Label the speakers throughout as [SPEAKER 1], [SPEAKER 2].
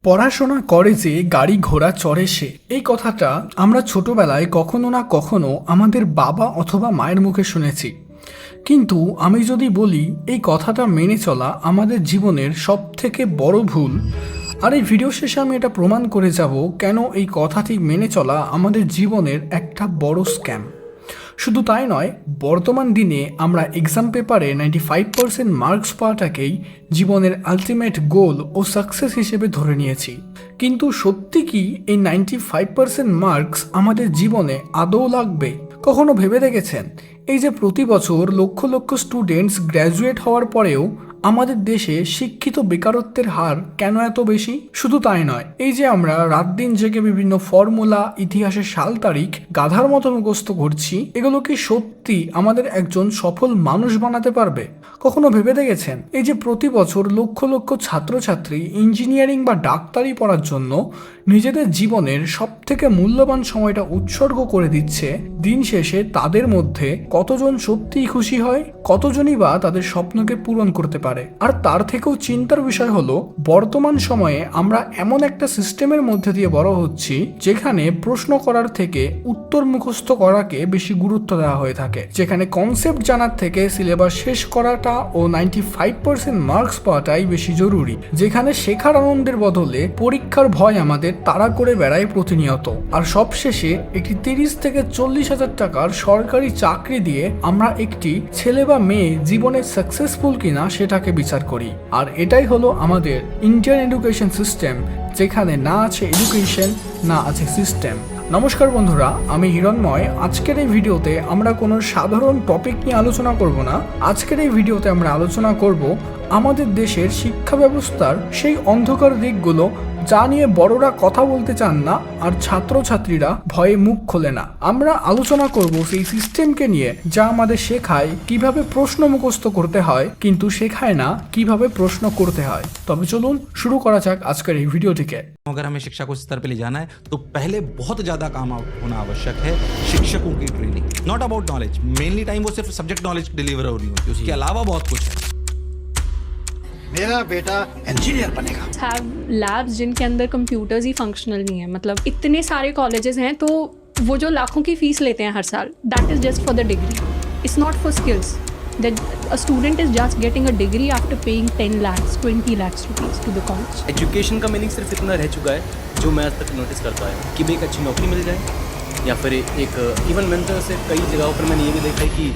[SPEAKER 1] পড়াশোনা করে যে গাড়ি ঘোড়া চড়ে সে, এই কথাটা আমরা ছোটবেলায় কখনো না কখনো আমাদের বাবা অথবা মায়ের মুখে শুনেছি। কিন্তু আমি যদি বলি এই কথাটা মেনে চলা আমাদের জীবনের সব থেকে বড় ভুল, আর এই ভিডিও শেষে আমি এটা প্রমাণ করে যাব কেন এই কথাটি মেনে চলা আমাদের জীবনের একটা বড় স্ক্যাম। শুধু তাই নয়, বর্তমান দিনে আমরা এক্সাম পেপারে 95% মার্কস পাওয়াটাকেই জীবনের আলটিমেট গোল ও সাকসেস হিসেবে ধরে নিয়েছি। কিন্তু সত্যি কি এই 95% মার্কস আমাদের জীবনে আদৌ লাগবে? কখনো ভেবে দেখেছেন এই যে প্রতি বছর লক্ষ লক্ষ স্টুডেন্টস গ্র্যাজুয়েট হওয়ার পরেও আমাদের দেশে শিক্ষিত বেকারত্বের হার কেন এত বেশি? শুধু তাই নয়, এই যে আমরা রাত দিন জেগে বিভিন্ন ফর্মুলা, ইতিহাসের সাল তারিখ গাধার মতো মুখস্থ করছি, এগুলো কি সত্যি আমাদের একজন সফল মানুষ বানাতে পারবে? কখনো ভেবে দেখেছেন এই যে প্রতি বছর লক্ষ লক্ষ ছাত্রছাত্রী ইঞ্জিনিয়ারিং বা ডাক্তারি পড়ার জন্য নিজেদের জীবনের সব থেকে মূল্যবান সময়টা উৎসর্গ করে দিচ্ছে, দিন শেষে তাদের মধ্যে কতজন সত্যিই খুশি হয়? কতজনই বা তাদের স্বপ্নকে পূরণ করতে পারে? আর তার থেকেও চিন্তার বিষয় হলো, বর্তমান সময়ে আমরা এমন একটা সিস্টেমের মধ্যে দিয়ে বড় হচ্ছি যেখানে প্রশ্ন করার থেকে উত্তর মুখস্থ করাকে বেশি গুরুত্ব দেওয়া হয়ে থাকে, যেখানে কনসেপ্ট জানার থেকে সিলেবাস শেষ করাটা ও 95% মার্কস পাওয়াটাই বেশি জরুরি, যেখানে শেখার আনন্দের বদলে পরীক্ষার ভয় আমাদের তাড়া করে বেড়ায় প্রতিনিয়ত। আর সবশেষে একটি 30 থেকে 40 হাজার টাকার সরকারি চাকরি দিয়ে আমরা একটি ছেলে বা মেয়ে জীবনে সাকসেসফুল কিনা সেটাকে বিচার করি। আর এটাই হলো আমাদের ইন্ডিয়ান এডুকেশন সিস্টেম, যেখানে না আছে এডুকেশন, না আছে সিস্টেম। নমস্কার বন্ধুরা, আমি হিরণময়। আজকের এই ভিডিওতে আমরা কোনো সাধারণ টপিক নিয়ে আলোচনা করব না। আজকের এই ভিডিওতে আমরা আলোচনা করব আমাদের দেশের শিক্ষা ব্যবস্থার সেই অন্ধকার দিকগুলো যা নিয়ে বড়রা কথা বলতে চান না আর ছাত্রছাত্রীরা ভয়ে মুখ খোলে না। আমরা আলোচনা করব সেই সিস্টেমকে নিয়ে যা আমাদের শেখায় কিভাবে প্রশ্ন মুখস্থ করতে হয়, কিন্তু শেখায় না কিভাবে প্রশ্ন করতে হয়। তবে চলুন শুরু করা যাক আজকের এই ভিডিওটিকে।
[SPEAKER 2] अगर हमें शिक्षा को स्तर पे ले जाना है तो पहले बहुत ज़्यादा काम होना आवश्यक है शिक्षकों की training. Not about knowledge, mainly time वो सिर्फ सब्जेक्ट नॉलेज डिलीवर हो रही होती है, उसके अलावा बहुत कुछ है।
[SPEAKER 3] मेरा बेटा इंजीनियर बनेगा।
[SPEAKER 4] हैव लैब्स जिनके अंदर कंप्यूटर्स ही फंक्शनल नहीं है। मतलब इतने सारे कॉलेजेस हैं तो वो जो लाखों की फीस लेते हैं हर साल, that is just for the degree, it's not for skills. That a student is just getting a degree after paying 10 lakhs, 20 lakhs rupees to the college.
[SPEAKER 5] Education का मीनिंग सिर्फ इतना रह चुका है जो मैं आज तक नोटिस करता है कि भाई एक अच्छी नौकरी मिल जाए, या फिर एक इवन मैंने से कई जगहों पर मैंने ये भी देखा है कि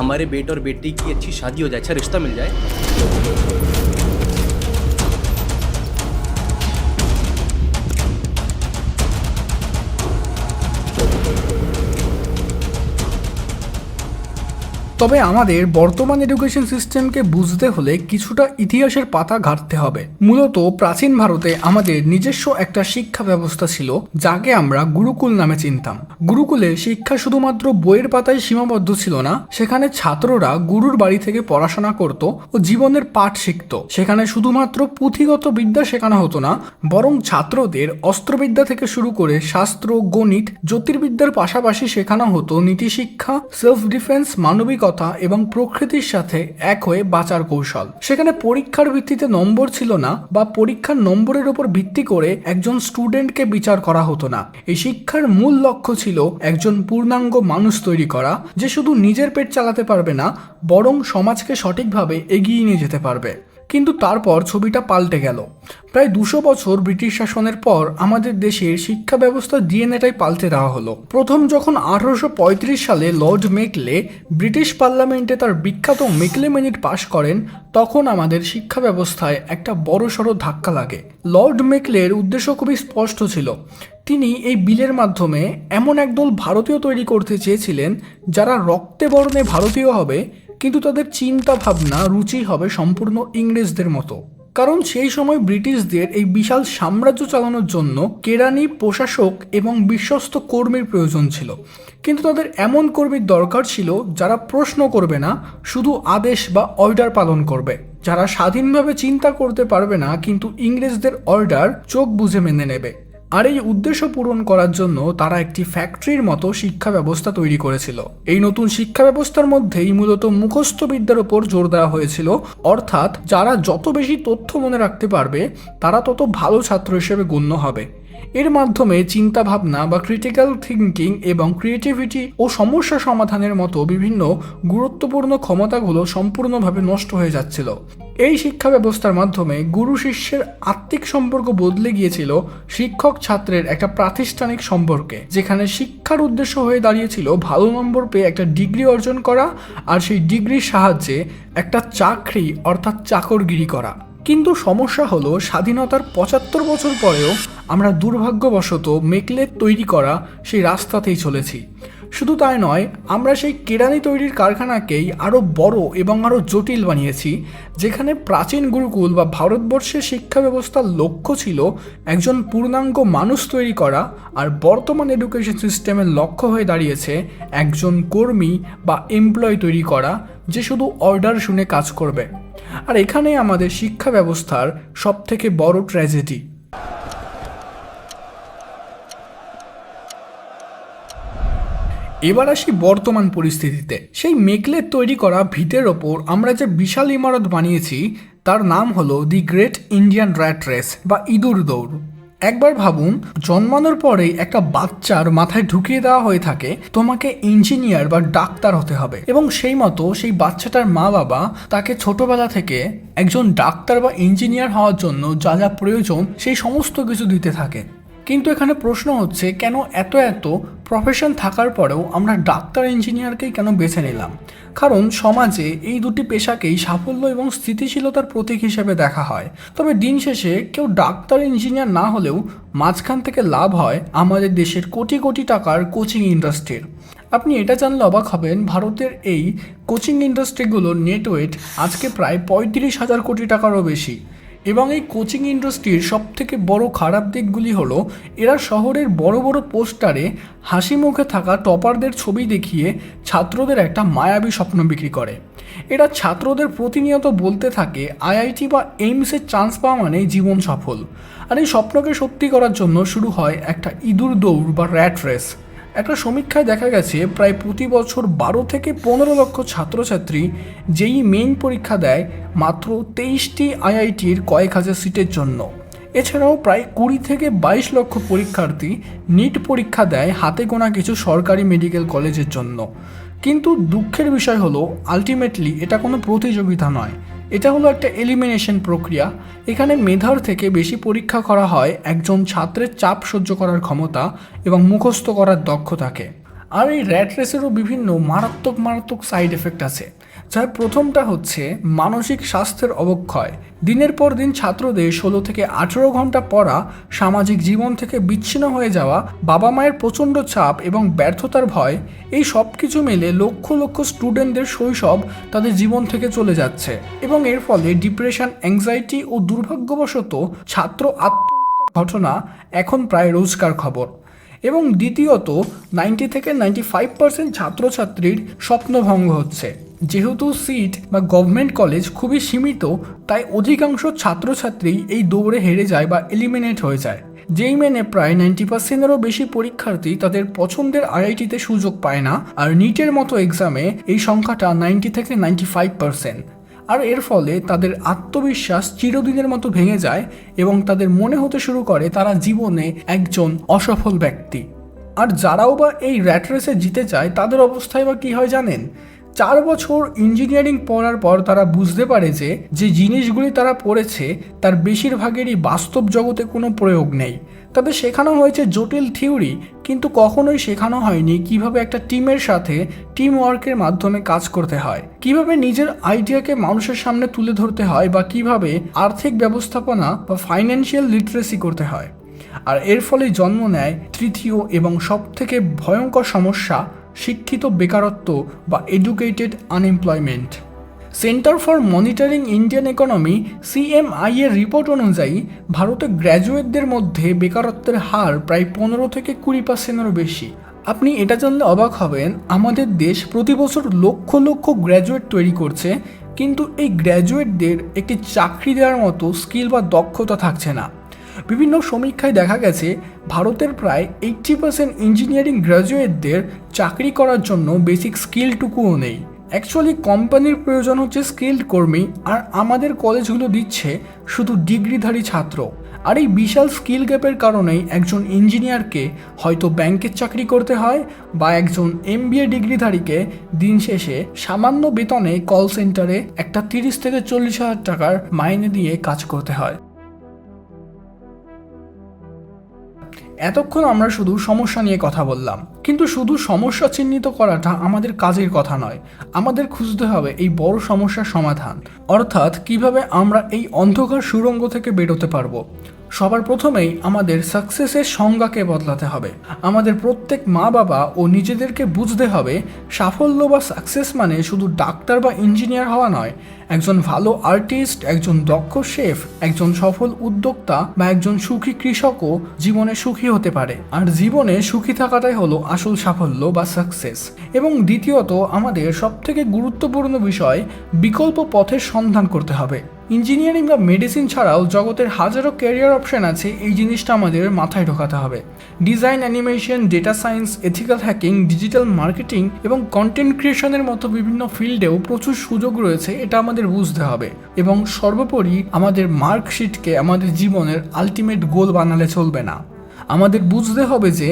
[SPEAKER 5] हमारे बेटे और बेटी की अच्छी शादी हो जाए, अच्छा रिश्ता मिल जाए।
[SPEAKER 1] তবে আমাদের বর্তমান এডুকেশন সিস্টেমকে বুঝতে হলে কিছুটা ইতিহাসের পাতা ঘাঁটতে হবে। মূলত প্রাচীন ভারতে আমাদের নিজস্ব একটা শিক্ষা ব্যবস্থা ছিল যাকে আমরা গুরুকুল নামে চিনতাম। গুরুকুলে শিক্ষা শুধুমাত্র বইয়ের পাতায় সীমাবদ্ধ ছিল না, সেখানে ছাত্ররা গুরুর বাড়ি থেকে পড়াশোনা করত ও জীবনের পাঠ শিখত। সেখানে শুধুমাত্র পুঁথিগত বিদ্যা শেখানো হতো না, বরং ছাত্রদের অস্ত্রবিদ্যা থেকে শুরু করে শাস্ত্র, গণিত, জ্যোতির্বিদ্যার পাশাপাশি শেখানো হতো নীতিশিক্ষা, সেলফ ডিফেন্স, মানবিক এবং প্রকৃতির সাথে এক হয়ে বাঁচার কৌশল। সেখানে পরীক্ষার ভিত্তিতে নম্বর ছিল না, বা পরীক্ষার নম্বরের উপর ভিত্তি করে একজন স্টুডেন্টকে বিচার করা হতো না। এই শিক্ষার মূল লক্ষ্য ছিল একজন পূর্ণাঙ্গ মানুষ তৈরি করা, যে শুধু নিজের পেট চালাতে পারবে না, বরং সমাজকে সঠিকভাবে এগিয়ে নিয়ে যেতে পারবে। কিন্তু তারপর ছবিটা পাল্টে গেল। প্রায় 200 বছর ব্রিটিশ শাসনের পর আমাদের দেশের শিক্ষা ব্যবস্থার ডিএনএটাই পাল্টে দেওয়া হলো। প্রথম যখন 1835 সালে লর্ড মেকলে ব্রিটিশ পার্লামেন্টে তার বিখ্যাত মেকলে মিনিট পাশ করেন, তখন আমাদের শিক্ষা ব্যবস্থায় একটা বড়সড় ধাক্কা লাগে। লর্ড মেকলের উদ্দেশ্য খুবই স্পষ্ট ছিল। তিনি এই বিলের মাধ্যমে এমন একদল ভারতীয় তৈরি করতে চেয়েছিলেন যারা রক্তে বর্ণে ভারতীয় হবে, কিন্তু তাদের চিন্তা ভাবনা, রুচি হবে সম্পূর্ণ ইংরেজদের মতো। কারণ সেই সময় ব্রিটিশদের এই বিশাল সাম্রাজ্য চালানোর জন্য কেরানি, প্রশাসক এবং বিশ্বস্ত কর্মীর প্রয়োজন ছিল। কিন্তু তাদের এমন কর্মীর দরকার ছিল যারা প্রশ্ন করবে না, শুধু আদেশ বা অর্ডার পালন করবে, যারা স্বাধীনভাবে চিন্তা করতে পারবে না কিন্তু ইংরেজদের অর্ডার চোখ বুজে মেনে নেবে। আর এই উদ্দেশ্য পূরণ করার জন্য তারা একটি ফ্যাক্টরির মতো শিক্ষা ব্যবস্থা তৈরি করেছিল। এই নতুন শিক্ষা ব্যবস্থার মধ্যেই মূলত মুখস্থ বিদ্যার উপর জোর দেওয়া হয়েছিল, অর্থাৎ যারা যত বেশি তথ্য মনে রাখতে পারবে তারা তত ভালো ছাত্র হিসেবে গণ্য হবে। এর মাধ্যমে চিন্তা ভাবনা বা ক্রিটিক্যাল থিঙ্কিং এবং ক্রিয়েটিভিটি ও সমস্যা সমাধানের মতো বিভিন্ন গুরুত্বপূর্ণ ক্ষমতাগুলো সম্পূর্ণভাবে নষ্ট হয়ে যাচ্ছিল। এই শিক্ষা ব্যবস্থার মাধ্যমে গুরু শিষ্যের আত্মিক সম্পর্ক বদলে গিয়েছিল শিক্ষক ছাত্রের একটা প্রাতিষ্ঠানিক সম্পর্কে, যেখানে শিক্ষার উদ্দেশ্য হয়ে দাঁড়িয়েছিল ভালো নম্বর পেয়ে একটা ডিগ্রি অর্জন করা আর সেই ডিগ্রির সাহায্যে একটা চাকরি অর্থাৎ চাকরগিরি করা। কিন্তু সমস্যা হলো স্বাধীনতার ৭৫ বছর পরেও আমরা দুর্ভাগ্যবশত মেকলে তৈরি করা সেই রাস্তাতেই চলেছি। শুধু তাই নয়, আমরা সেই কেরানি তৈরির কারখানাকেই আরও বড় এবং আরও জটিল বানিয়েছি, যেখানে প্রাচীন গুরুকুল বা ভারতবর্ষের শিক্ষা ব্যবস্থার লক্ষ্য ছিল একজন পূর্ণাঙ্গ মানুষ তৈরি করা, আর বর্তমান এডুকেশন সিস্টেমের লক্ষ্য হয়ে দাঁড়িয়েছে একজন কর্মী বা এমপ্লয় তৈরি করা, যে শুধু অর্ডার শুনে কাজ করবে। আর এখানে আমাদের শিক্ষা ব্যবস্থার সবথেকে বড় ট্র্যাজেডি। এবার আসি বর্তমান পরিস্থিতিতে। সেই মেকলের তৈরি করা ভিতের ওপর আমরা যে বিশাল ইমারত বানিয়েছি তার নাম হলো দি গ্রেট ইন্ডিয়ান র্যাট রেস বা ইঁদুর দৌড়। একবার ভাবুন, জন্মানোর পরেই একটা বাচ্চার মাথায় ঢুকিয়ে দেওয়া হয়ে থাকে তোমাকে ইঞ্জিনিয়ার বা ডাক্তার হতে হবে, এবং সেই মতো সেই বাচ্চাটার মা বাবা তাকে ছোটবেলা থেকে একজন ডাক্তার বা ইঞ্জিনিয়ার হওয়ার জন্য যা যা প্রয়োজন সেই সমস্ত কিছু দিতে থাকে। কিন্তু এখানে প্রশ্ন হচ্ছে, কেন এত এত প্রফেশন থাকার পরেও আমরা ডাক্তার ইঞ্জিনিয়ারকেই কেন বেছে নিলাম? কারণ সমাজে এই দুটি পেশাকেই সাফল্য এবং স্থিতিশীলতার প্রতীক হিসেবে দেখা হয়। তবে দিন শেষে কেউ ডাক্তার ইঞ্জিনিয়ার না হলেও মাঝখান থেকে লাভ হয় আমাদের দেশের কোটি কোটি টাকার কোচিং ইন্ডাস্ট্রির। আপনি এটা জানলে অবাক হবেন, ভারতের এই কোচিং ইন্ডাস্ট্রিগুলোর নেটওয়েট আজকে প্রায় ৩৫,০০০ কোটি টাকারও বেশি। এবং এই কোচিং ইন্ডাস্ট্রির সবথেকে বড় খারাপ দিকগুলি হলো এরা শহরের বড় বড় পোস্টারে হাসি মুখে থাকা টপারদের ছবি দেখিয়ে ছাত্রদের একটা মায়াবী স্বপ্ন বিক্রি করে। এরা ছাত্রদের প্রতিনিয়ত বলতে থাকে আইআইটি বা এইমসের চান্স পাওয়া মানেই জীবন সফল। আর এই স্বপ্নকে সত্যি করার জন্য শুরু হয় একটা ইঁদুর দৌড় বা র্যাট রেস। একটা সমীক্ষায় দেখা গেছে প্রায় প্রতি বছর ১২ থেকে ১৫ লক্ষ ছাত্রছাত্রী যেই মেইন পরীক্ষা দেয় মাত্র ২৩টি আইআইটির কয়েক হাজার সিটের জন্য। এছাড়াও প্রায় ২০ থেকে ২২ লক্ষ পরীক্ষার্থী নিট পরীক্ষা দেয় হাতে গোনা কিছু সরকারি মেডিকেল কলেজের জন্য। কিন্তু দুঃখের বিষয় হলো আলটিমেটলি এটা কোনো প্রতিযোগিতা নয়, এটা হলো একটা এলিমিনেশন প্রক্রিয়া। এখানে মেধার থেকে বেশি পরীক্ষা করা হয় একজন ছাত্রের চাপ সহ্য করার ক্ষমতা এবং মুখস্থ করার দক্ষতাকে। আর এই র্যাট রেসেরও বিভিন্ন মারাত্মক সাইড এফেক্ট আছে, যার প্রথমটা হচ্ছে মানসিক স্বাস্থ্যের অবক্ষয়। দিনের পর দিন ছাত্রদের ১৬ থেকে ১৮ ঘন্টা পড়া, সামাজিক জীবন থেকে বিচ্ছিন্ন হয়ে যাওয়া, বাবা মায়ের প্রচণ্ড চাপ এবং ব্যর্থতার ভয়, এই সব কিছু মিলে লক্ষ লক্ষ স্টুডেন্টদের শৈশব তাদের জীবন থেকে চলে যাচ্ছে। এবং এর ফলে ডিপ্রেশন, অ্যাংজাইটি ও দুর্ভাগ্যবশত ছাত্র আত্মহত্যার ঘটনা এখন প্রায় রোজকার খবর। এবং দ্বিতীয়ত 90 থেকে 95% ছাত্রছাত্রীর স্বপ্নভঙ্গ হচ্ছে। যেহেতু সিট বা গভর্নমেন্ট কলেজ খুবই সীমিত, তাই অধিকাংশ ছাত্রছাত্রী এই দৌড়ে হেরে যায় বা এলিমিনেট হয়ে যায়। যেই মেনে প্রায় 90%-এরও বেশি পরীক্ষার্থী তাদের পছন্দের আইআইটিতে সুযোগ পায় না, আর নিটের মতো এক্সামে এই সংখ্যাটা 90 থেকে 95%। আর এর ফলে তাদের আত্মবিশ্বাস চিরদিনের মতো ভেঙে যায় এবং তাদের মনে হতে শুরু করে তারা জীবনে একজন অসফল ব্যক্তি। আর যারাও বা এই র্যাট রেসে জিতে যায় তাদের অবস্থায় বা কী হয় জানেন? 4 বছর ইঞ্জিনিয়ারিং পড়ার পর তারা বুঝতে পারে যে জিনিসগুলি তারা পড়েছে তার বেশিরভাগেরই বাস্তব জগতে কোনো প্রয়োগ নেই। তাদের শেখানো হয়েছে জটিল থিওরি, কিন্তু কখনোই শেখানো হয়নি কিভাবে একটা টিমের সাথে টিম ওয়ার্কের মাধ্যমে কাজ করতে হয়, কিভাবে নিজের আইডিয়াকে মানুষের সামনে তুলে ধরতে হয়, বা কিভাবে আর্থিক ব্যবস্থাপনা বা ফাইন্যান্সিয়াল লিটারেসি করতে হয়। আর এর ফলে জন্ম নেয় তৃতীয় এবং সবথেকে ভয়ঙ্কর সমস্যা, শিক্ষিত বেকারত্ব বা educated unemployment. Centre for monitoring Indian economy CMI এর রিপোর্ট অনুযায়ী ভারতে গ্র্যাজুয়েটদের মধ্যে বেকারত্বের হার প্রায় 15 থেকে 20%-এরও বেশি। আপনি এটা জানলে অবাক হবেন, আমাদের দেশ প্রতি বছর লক্ষ লক্ষ গ্র্যাজুয়েট তৈরি করছে, কিন্তু এই গ্র্যাজুয়েটদের একটি চাকরি দেওয়ার মতো স্কিল বা দক্ষতা থাকছে না। বিভিন্ন সমীক্ষায় দেখা গেছে ভারতের প্রায় 80% ইঞ্জিনিয়ারিং গ্র্যাজুয়েটদের চাকরি করার জন্য বেসিক স্কিলটুকুও নেই। অ্যাকচুয়ালি কোম্পানির প্রয়োজন হচ্ছে স্কিল্ড কর্মী, আর আমাদের কলেজগুলো দিচ্ছে শুধু ডিগ্রিধারী ছাত্র। আর এই বিশাল স্কিল গ্যাপের কারণেই একজন ইঞ্জিনিয়ারকে হয়তো ব্যাংকের চাকরি করতে হয়, বা একজন MBA ডিগ্রিধারীকে দিন শেষে সামান্য বেতনে কল সেন্টারে একটা 30 থেকে 40 হাজার টাকার মাইনে দিয়ে কাজ করতে হয়। এতক্ষণ আমরা শুধু সমস্যা নিয়ে কথা বললাম, কিন্তু শুধু সমস্যা চিহ্নিত করাটা আমাদের কাজের কথা নয়। আমাদের খুঁজতে হবে এই বড় সমস্যার সমাধান, অর্থাৎ কিভাবে আমরা এই অন্ধকার সুড়ঙ্গ থেকে বেরোতে পারবো। সবার প্রথমেই আমাদের সাকসেসের সংজ্ঞাকে বদলাতে হবে। আমাদের প্রত্যেক মা বাবা ও নিজেদেরকে বুঝতে হবে সাফল্য বা সাকসেস মানে শুধু ডাক্তার বা ইঞ্জিনিয়ার হওয়া নয়। একজন ভালো আর্টিস্ট, একজন দক্ষ শেফ, একজন সফল উদ্যোক্তা বা একজন সুখী কৃষকও জীবনে সুখী হতে পারে। আর জীবনে সুখী থাকাটাই হলো আসল সাফল্য বা সাকসেস। এবং দ্বিতীয়ত, আমাদের সবথেকে গুরুত্বপূর্ণ বিষয় বিকল্প পথের সন্ধান করতে হবে। ইঞ্জিনিয়ারিং বা মেডিসিন ছাড়াও জগতের হাজারো ক্যারিয়ার অপশন আছে, এই জিনিসটা আমাদের মাথায় ঢোকাতে হবে। Design, animation, data science, ethical hacking, digital marketing এবং কন্টেন্ট ক্রিয়েশনের মতো বিভিন্ন ফিল্ডেও প্রচুর সুযোগ রয়েছে, এটা আমাদের বুঝতে হবে। এবং সর্বোপরি আমাদের মার্কশিটকে আমাদের জীবনের আলটিমেট গোল বানালে চলবে না। আমাদের বুঝতে হবে যে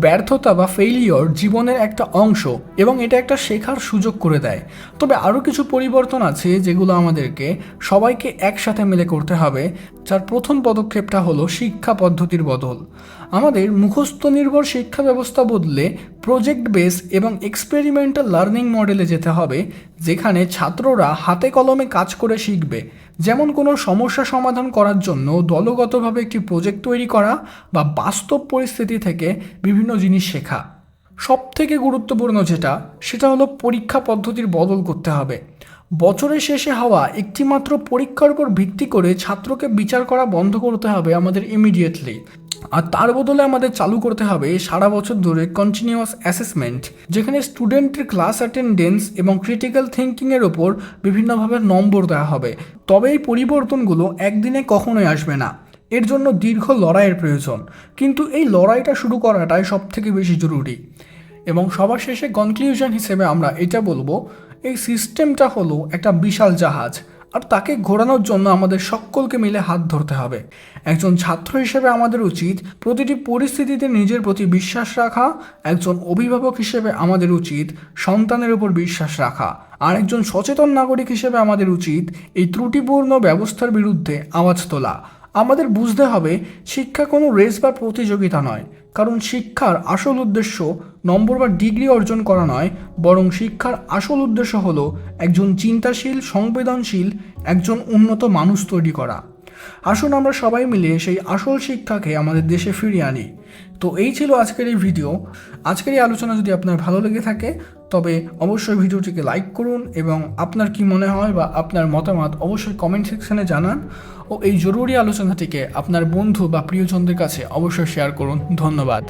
[SPEAKER 1] ব্যর্থতা বা ফেইলিওর জীবনের একটা অংশ এবং এটা একটা শেখার সুযোগ করে দেয়। তবে আরও কিছু পরিবর্তন আছে যেগুলো আমাদেরকে সবাইকে একসাথে মিলে করতে হবে, যার প্রথম পদক্ষেপটা হলো শিক্ষা পদ্ধতির বদল। আমাদের মুখস্থ নির্ভর শিক্ষা ব্যবস্থা বদলে প্রজেক্ট বেস এবং এক্সপেরিমেন্টাল লার্নিং মডেলে যেতে হবে, যেখানে ছাত্ররা হাতে কলমে কাজ করে শিখবে। যেমন কোনো সমস্যা সমাধান করার জন্য দলগতভাবে একটি প্রজেক্ট তৈরি করা বা বাস্তব পরিস্থিতি থেকে বিভিন্ন জিনিস শেখা। সবথেকে গুরুত্বপূর্ণ সেটা হলো পরীক্ষা পদ্ধতির বদল করতে হবে। বছরের শেষে হওয়া একটিমাত্র পরীক্ষার উপর ভিত্তি করে ছাত্রকে বিচার করা বন্ধ করতে হবে আমাদের ইমিডিয়েটলি। আর তার বদলে আমাদের চালু করতে হবে সারা বছর ধরে কন্টিনিউয়াস অ্যাসেসমেন্ট, যেখানে স্টুডেন্টের ক্লাস অ্যাটেন্ডেন্স এবং ক্রিটিক্যাল থিঙ্কিংয়ের ওপর বিভিন্নভাবে নম্বর দেওয়া হবে। তবে এই পরিবর্তনগুলো একদিনে কখনোই আসবে না, এর জন্য দীর্ঘ লড়াইয়ের প্রয়োজন। কিন্তু এই লড়াইটা শুরু করাটাই সবথেকে বেশি জরুরি। এবং সবার শেষে কনক্লিউশন হিসেবে আমরা এটা বলবো, এই সিস্টেমটা হলো একটা বিশাল জাহাজ, আর তাকে ঘোরানোর জন্য আমাদের সকলকে মিলে হাত ধরতে হবে। একজন ছাত্র হিসেবে আমাদের উচিত প্রতিটি পরিস্থিতিতে নিজের প্রতি বিশ্বাস রাখা, একজন অভিভাবক হিসেবে আমাদের উচিত সন্তানের উপর বিশ্বাস রাখা, আর একজন সচেতন নাগরিক হিসেবে আমাদের উচিত এই ত্রুটিপূর্ণ ব্যবস্থার বিরুদ্ধে আওয়াজ তোলা। আমাদের বুঝতে হবে শিক্ষা কোনো রেস বা প্রতিযোগিতা নয়, কারণ শিক্ষার আসল উদ্দেশ্য নম্বর বা ডিগ্রি অর্জন করা নয়, বরং শিক্ষার আসল উদ্দেশ্য হলো একজন চিন্তাশীল, সংবেদনশীল, একজন উন্নত মানুষ তৈরি করা। আসুন আমরা সবাই মিলে সেই আসল শিক্ষাকে আমাদের দেশে ফিরিয়ে আনি। তো এই ছিল আজকের এই ভিডিও। আজকের এই আলোচনা যদি আপনার ভালো লেগে থাকে তবে অবশ্যই ভিডিওটিকে লাইক করুন, এবং আপনার কি মনে হয় বা আপনার মতামত অবশ্যই কমেন্ট সেকশনে জানান, ও এই জরুরি আলোচনাটিকে আপনার বন্ধু বা প্রিয়জনদের কাছে অবশ্যই শেয়ার করুন। ধন্যবাদ।